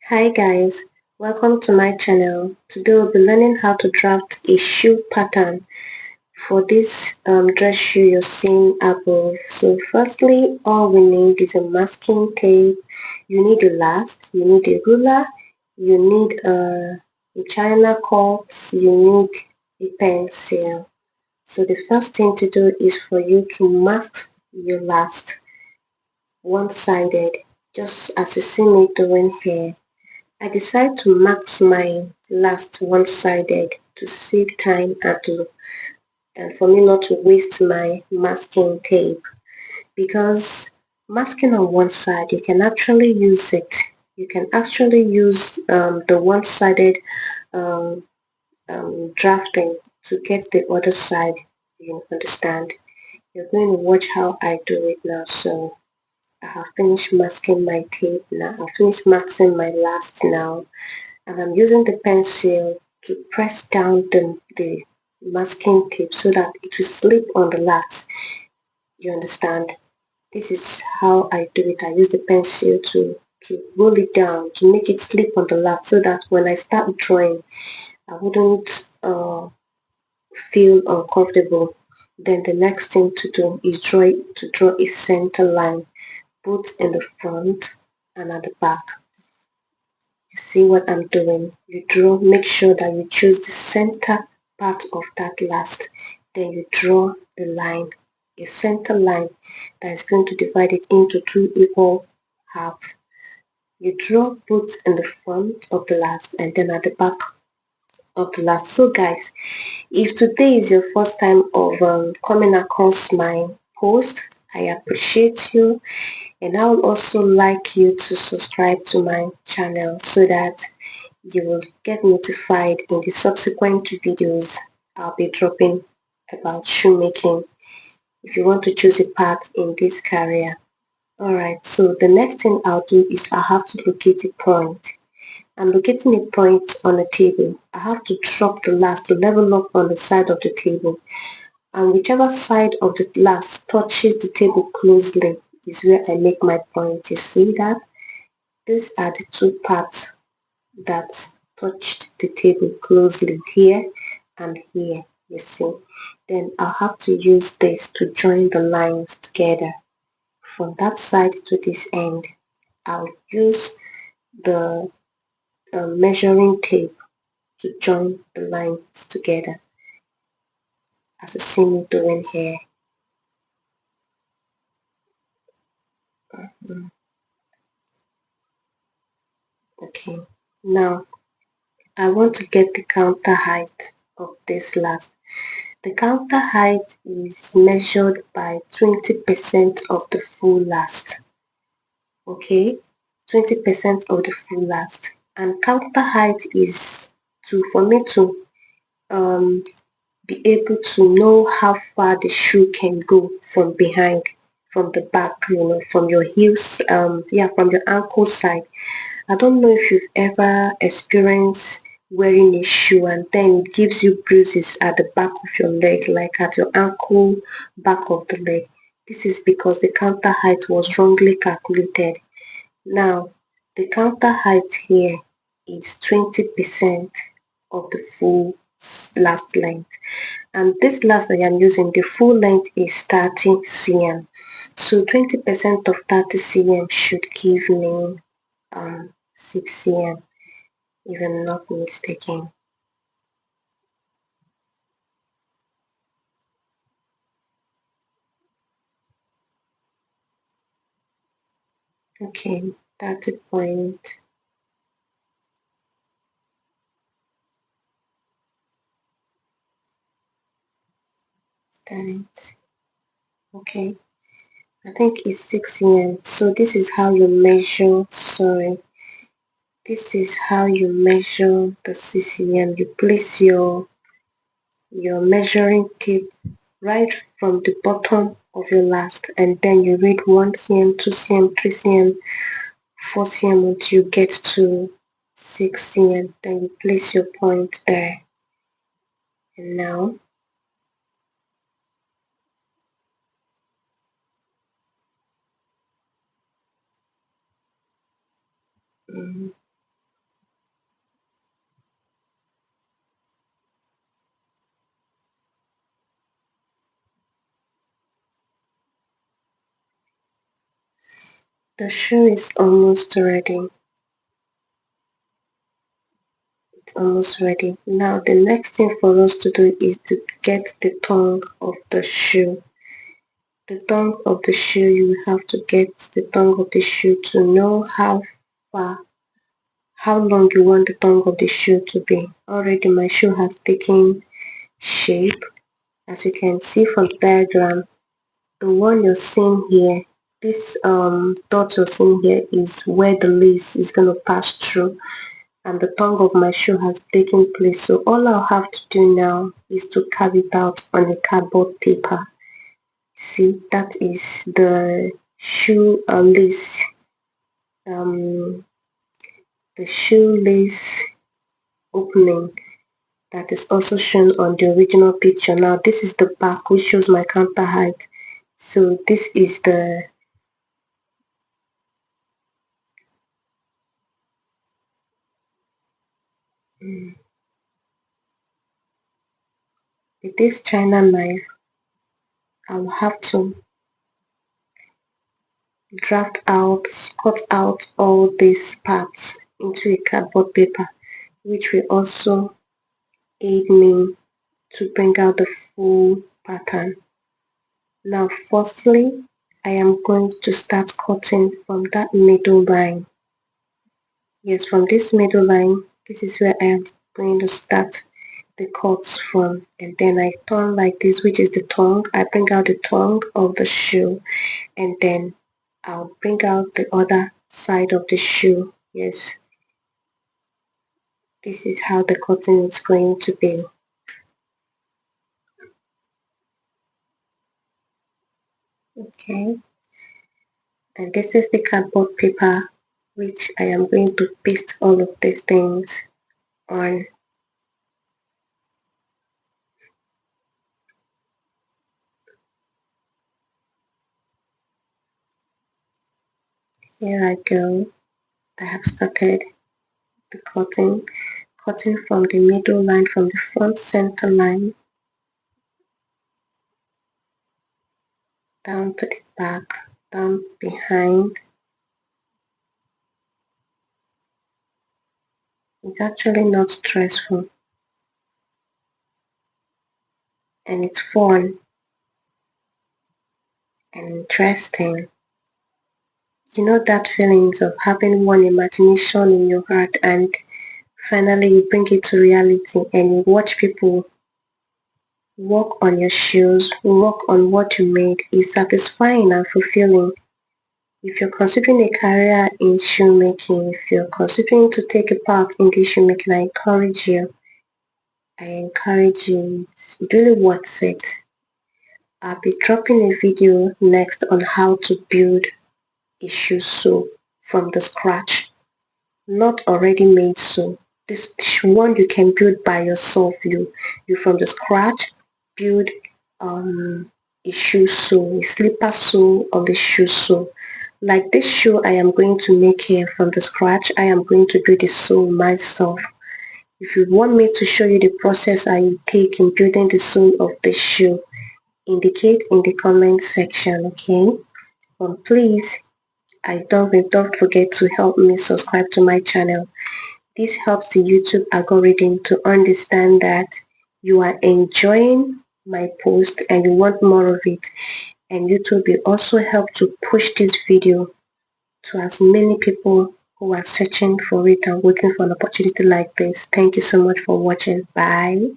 Hi guys, welcome to my channel. Today we'll be learning how to draft a shoe pattern for this dress shoe you're seeing above. So firstly, all we need is a masking tape, you need a last, you need a ruler, you need a china cut, you need a pencil. So the first thing to do is for you to mask your last one-sided, just as you see me doing here. I decide to max my last one-sided to save time and for me not to waste my masking tape, because masking on one side you can actually use it. You can actually use the one-sided um, drafting to get the other side. You understand? You're going to watch how I do it now. So I have finished masking my tape now. I've finished maxing my last now, and I'm using the pencil to press down the masking tape so that it will slip on the last. You understand? This is how I do it. I use the pencil to roll it down to make it slip on the last so that when I start drawing I wouldn't feel uncomfortable. Then the next thing to do is draw a center line both in the front and at the back. You see what I'm doing? You draw, make sure that you choose the center part of that last. Then you draw the line, a center line that is going to divide it into two equal halves. You draw both in the front of the last and then at the back of the last. So guys, if today is your first time of coming across my post, I appreciate you, and I would also like you to subscribe to my channel so that you will get notified in the subsequent videos I'll be dropping about shoemaking if you want to choose a path in this career. Alright, so the next thing I'll do is I have to locate a point. I'm locating a point on a table. I have to drop the last to level up on the side of the table, and whichever side of the last touches the table closely is where I make my point. You see that? These are the two parts that touched the table closely, here and here, you see. Then I'll have to use this to join the lines together. From that side to this end, I'll use the measuring tape to join the lines together, as you see me doing here. Okay, now I want to get the counter height of this last. The counter height is measured by 20% of the full last. Okay, 20% of the full last. And counter height is for me to um, be able to know how far the shoe can go from behind, from the back, from your heels, yeah, from your ankle side. I don't know if you've ever experienced wearing a shoe and then it gives you bruises at the back of your leg, like at your ankle, back of the leg. This is because the counter height was wrongly calculated. Now, the counter height here is 20% of the full last length. And this last I am using, the full length is 30 cm. So 20% of 30 cm should give me 6 cm, if I'm not mistaken. Okay, 30 point. Okay, I think it's 6 cm. So this is how you measure, sorry, this is how you measure the 6 cm. You place your measuring tape right from the bottom of your last, and then you read 1 cm, 2 cm, 3 cm, 4 cm until you get to 6 cm. Then you place your point there. And now mm, The shoe is almost ready. It's almost ready. Now the next thing for us to do is to get the tongue of the shoe. The tongue of the shoe, you have to get the tongue of the shoe to know far, how long you want the tongue of the shoe to be. Already my shoe has taken shape. As you can see from the diagram, the one you're seeing here, this dot you're seeing here is where the lace is going to pass through, and the tongue of my shoe has taken place. So all I'll have to do now is to carve it out on a cardboard paper. See, that is the shoe lace, um, the shoelace opening that is also shown on the original picture. Now this is the back, which shows my counter height. So this is the with this China knife, I'll have to cut out all these parts into a cardboard paper, which will also aid me to bring out the full pattern. Now firstly, I am going to start cutting from that middle line. Yes, from this middle line, this is where I am going to start the cuts from, and then I turn like this, which is the tongue. I bring out the tongue of the shoe, and then I'll bring out the other side of the shoe. Yes, this is how the cutting is going to be. Okay, and this is the cardboard paper which I am going to paste all of these things on. Here I go. I have started the cutting from the middle line, from the front center line down to the back, down behind. It's actually not stressful, and it's fun and interesting. You know that feelings of having one imagination in your heart and finally you bring it to reality and you watch people work on your shoes, work on what you made is satisfying and fulfilling. If you're considering a career in shoemaking, if you're considering to take a part in this shoemaking, I encourage you. I encourage you. It's really worth it. I'll be dropping a video next on how to build a shoe sole from the scratch. Not already made sole. This one you can build by yourself. You from the scratch build a shoe sole, a slipper sole on the shoe sole. Like this shoe I am going to make here from the scratch, I am going to build the sole myself. If you want me to show you the process I take in building the sole of the shoe, indicate in the comment section, okay? Please, don't forget to help me subscribe to my channel. This helps the YouTube algorithm to understand that you are enjoying my post and you want more of it. And YouTube will also help to push this video to as many people who are searching for it and waiting for an opportunity like this. Thank you so much for watching. Bye.